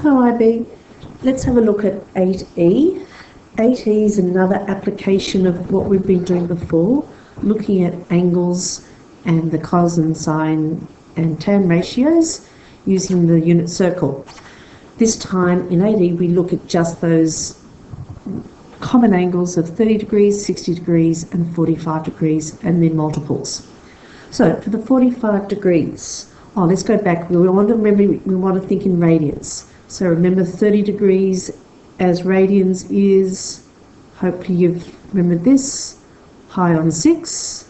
Hello IB. Let's have a look at 8E. 8E is another application of what we've been doing before, looking at angles and the cos and sine and tan ratios using the unit circle. This time in 8E we look at just those common angles of 30 degrees, 60 degrees and 45 degrees and their multiples. So for the 45 degrees, let's go back. We want to think in radians. So remember 30 degrees as radians is, hopefully you've remembered this, pi on 6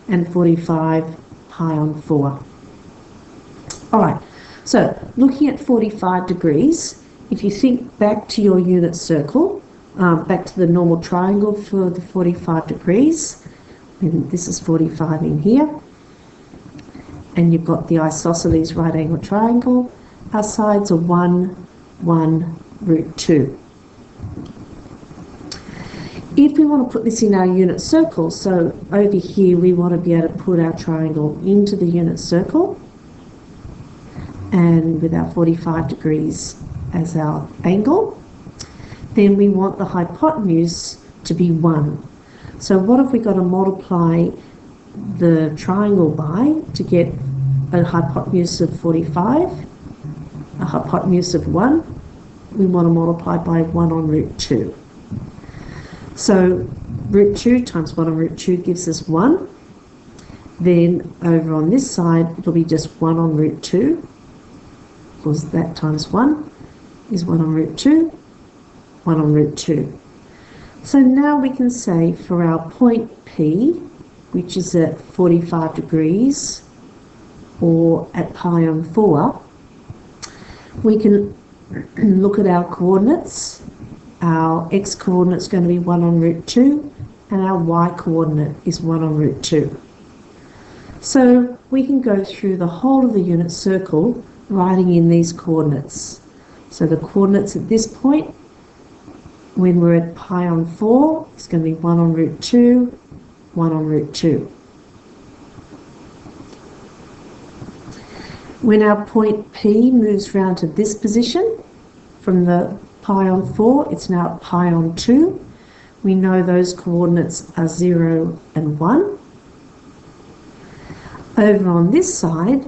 and 45 pi on 4. Alright, so looking at 45 degrees, if you think back to your unit circle, back to the normal triangle for the 45 degrees, and this is 45 in here, and you've got the isosceles right angle triangle. Our sides are 1, 1, root 2. If we want to put this in our unit circle, so over here we want to be able to put our triangle into the unit circle, and with our 45 degrees as our angle, then we want the hypotenuse to be 1. So what have we got to multiply the triangle by to get a hypotenuse of 45, a hypotenuse of 1? We want to multiply by 1 on root 2. So root 2 times 1 on root 2 gives us 1. Then over on this side it'll be just 1 on root 2, because that times 1 is 1 on root 2, 1 on root 2. So now we can say for our point P, which is at 45 degrees or at pi on 4, we can look at our coordinates. Our x coordinate is going to be 1 on root 2 and our y coordinate is 1 on root 2. So we can go through the whole of the unit circle writing in these coordinates. So the coordinates at this point, when we're at pi on 4, it's going to be 1 on root 2, 1 on root 2. When our point P moves round to this position, from the pi on 4, it's now pi on 2. We know those coordinates are 0 and 1. Over on this side,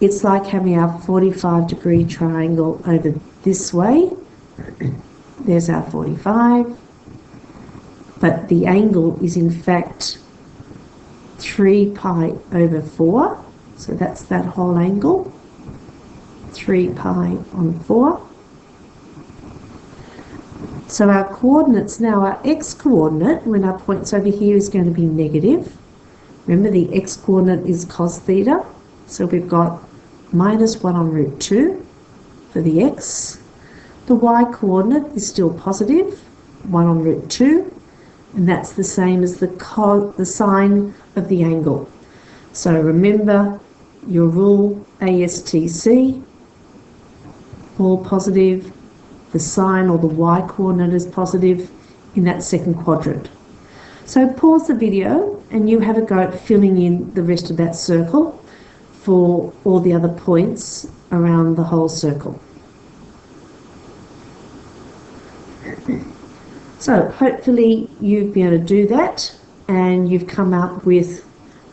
it's like having our 45-degree triangle over this way. There's our 45. But the angle is in fact 3 pi over 4. So that's that whole angle. 3 pi on 4. So our coordinates now, our x-coordinate, when our point's over here, is going to be negative. Remember, the x-coordinate is cos theta. So we've got minus 1 on root 2 for the x. The y-coordinate is still positive, 1 on root 2. And that's the same as the sine of the angle. So remember your rule, ASTC, all positive. The sine or the y coordinate is positive in that second quadrant. So pause the video and you have a go at filling in the rest of that circle for all the other points around the whole circle. So hopefully you've been able to do that and you've come up with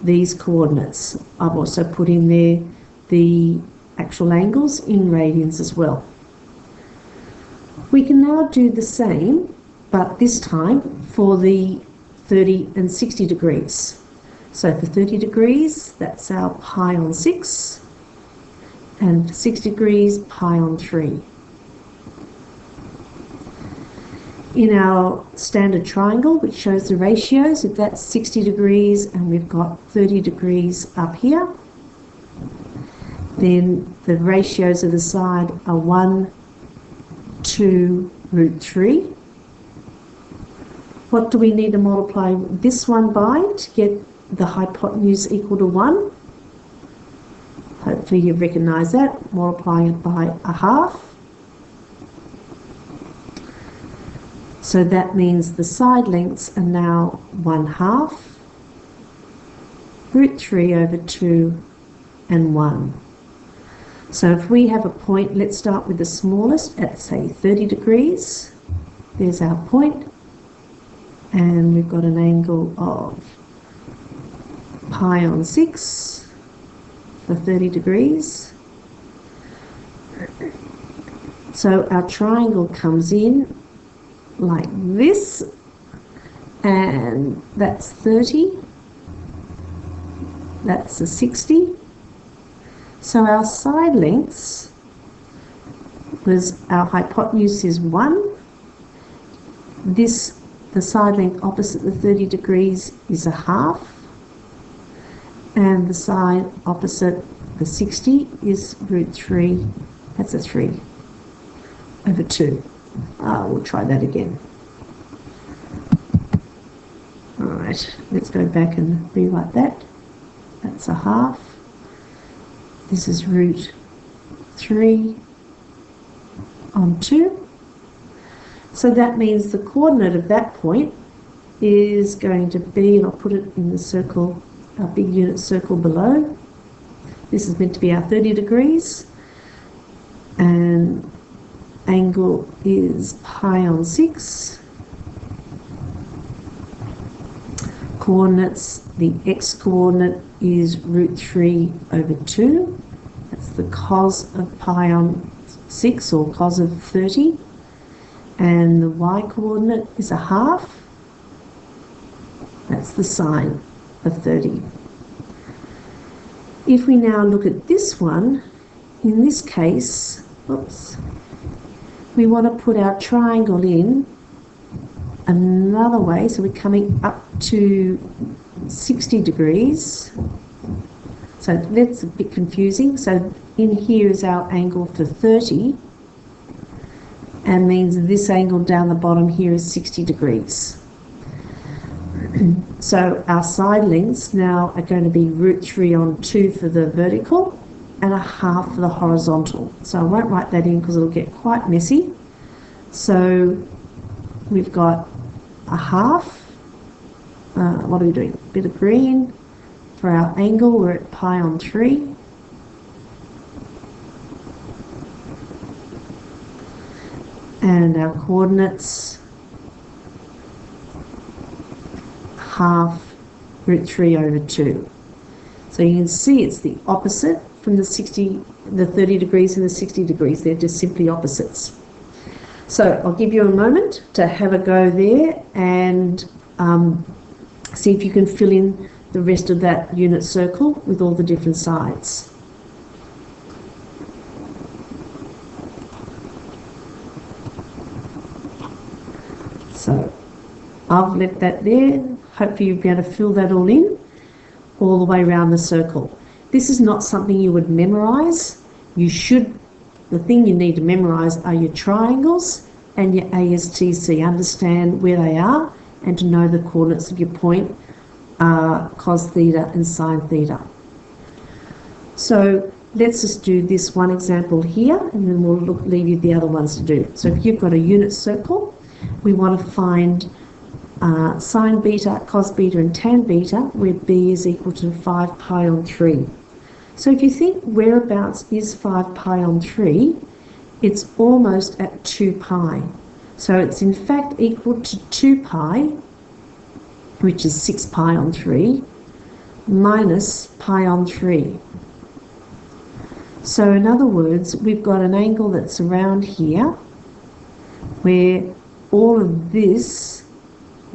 these coordinates. I've also put in there the actual angles in radians as well. We can now do the same, but this time for the 30 and 60 degrees. So for 30 degrees, that's our pi on 6, and for 60 degrees, pi on 3. In our standard triangle, which shows the ratios, if that's 60 degrees and we've got 30 degrees up here, then the ratios of the side are 1, 2, root 3. What do we need to multiply this one by to get the hypotenuse equal to 1? Hopefully you've recognised that. Multiplying it by a half. So that means the side lengths are now 1/2, root 3 over 2 and 1. So if we have a point, let's start with the smallest at, say, 30 degrees. There's our point, and we've got an angle of pi on 6 for 30 degrees. So our triangle comes in like this, and that's 30, that's a 60. So our side lengths was, our hypotenuse is 1. This, the side length opposite the 30 degrees is a half, and the side opposite the 60 is root 3, that's a 3 over 2. We'll try that again. Alright, let's go back and rewrite that. That's a half. This is root 3 on 2. So that means the coordinate of that point is going to be, and I'll put it in the circle, our big unit circle below. This is meant to be our 30 degrees, and angle is pi on 6. Coordinates, the x coordinate is root 3 over 2. That's the cos of pi on 6, or cos of 30. And the y coordinate is a half. That's the sine of 30. If we now look at this one, in this case, oops, we want to put our triangle in another way, so we're coming up to 60 degrees. So that's a bit confusing. So in here is our angle for 30, and means this angle down the bottom here is 60 degrees. So our side lengths now are going to be root 3 on 2 for the vertical and a half for the horizontal. So I won't write that in because it'll get quite messy. So we've got a half. What are we doing? A bit of green. For our angle, we're at pi on 3. And our coordinates, half root 3 over 2. So you can see it's the opposite from the 30 degrees and the 60 degrees. They're just simply opposites. So I'll give you a moment to have a go there and see if you can fill in the rest of that unit circle with all the different sides. So I've left that there. Hopefully you'll be able to fill that all in, all the way around the circle. This is not something you would memorise. You should, the thing you need to memorise are your triangles and your ASTC. Understand where they are and to know the coordinates of your point, cos theta and sine theta. So let's just do this one example here, and then we'll leave you the other ones to do. So if you've got a unit circle, we want to find sine beta, cos beta and tan beta, where b is equal to 5 pi on 3. So if you think whereabouts is 5 pi on 3, it's almost at 2 pi. So it's in fact equal to 2 pi, which is 6 pi on 3, minus pi on 3. So in other words, we've got an angle that's around here, where all of this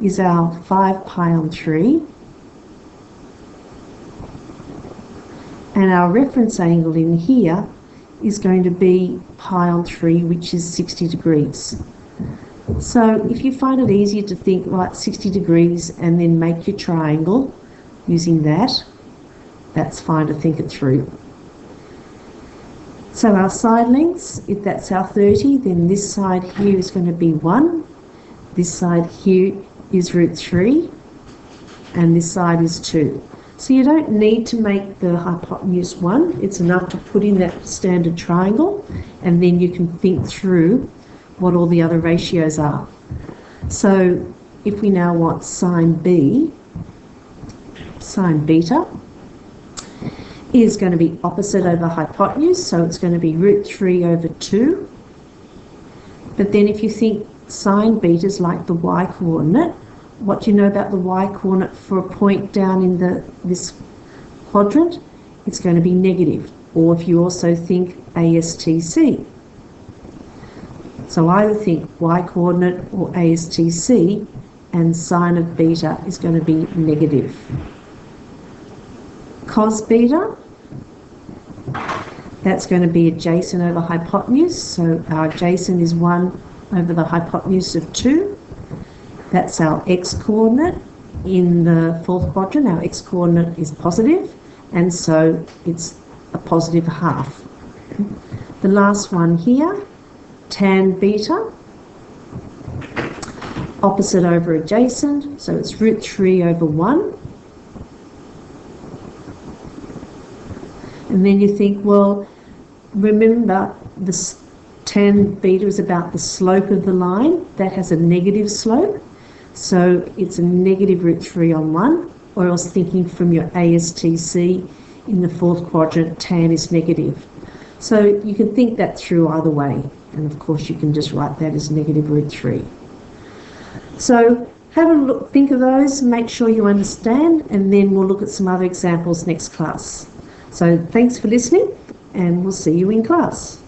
is our 5 pi on 3, and our reference angle in here is going to be pi on 3, which is 60 degrees. So if you find it easier to think, right, 60 degrees and then make your triangle using that, that's fine to think it through. So our side lengths, if that's our 30, then this side here is going to be 1. This side here is root 3, and this side is 2. So you don't need to make the hypotenuse 1. It's enough to put in that standard triangle, and then you can think through what all the other ratios are. So if we now want sine b, sine beta, is going to be opposite over hypotenuse, so it's going to be root 3 over 2. But then if you think sine beta is like the y-coordinate, what do you know about the y-coordinate for a point down in this quadrant? It's going to be negative. Or if you also think ASTC. So either think y-coordinate or ASTC, and sine of beta is going to be negative. Cos beta, that's going to be adjacent over hypotenuse. So our adjacent is 1 over the hypotenuse of 2. That's our x-coordinate. In the fourth quadrant, our x-coordinate is positive, and so it's a positive half. The last one here, tan beta, opposite over adjacent, so it's root 3 over 1. And then you think, well, remember this tan beta is about the slope of the line. That has a negative slope, so it's a negative root 3 on 1, or else thinking from your ASTC in the fourth quadrant, tan is negative. So you can think that through either way, and of course you can just write that as negative root 3. So have a look, think of those, make sure you understand, and then we'll look at some other examples next class. So thanks for listening, and we'll see you in class.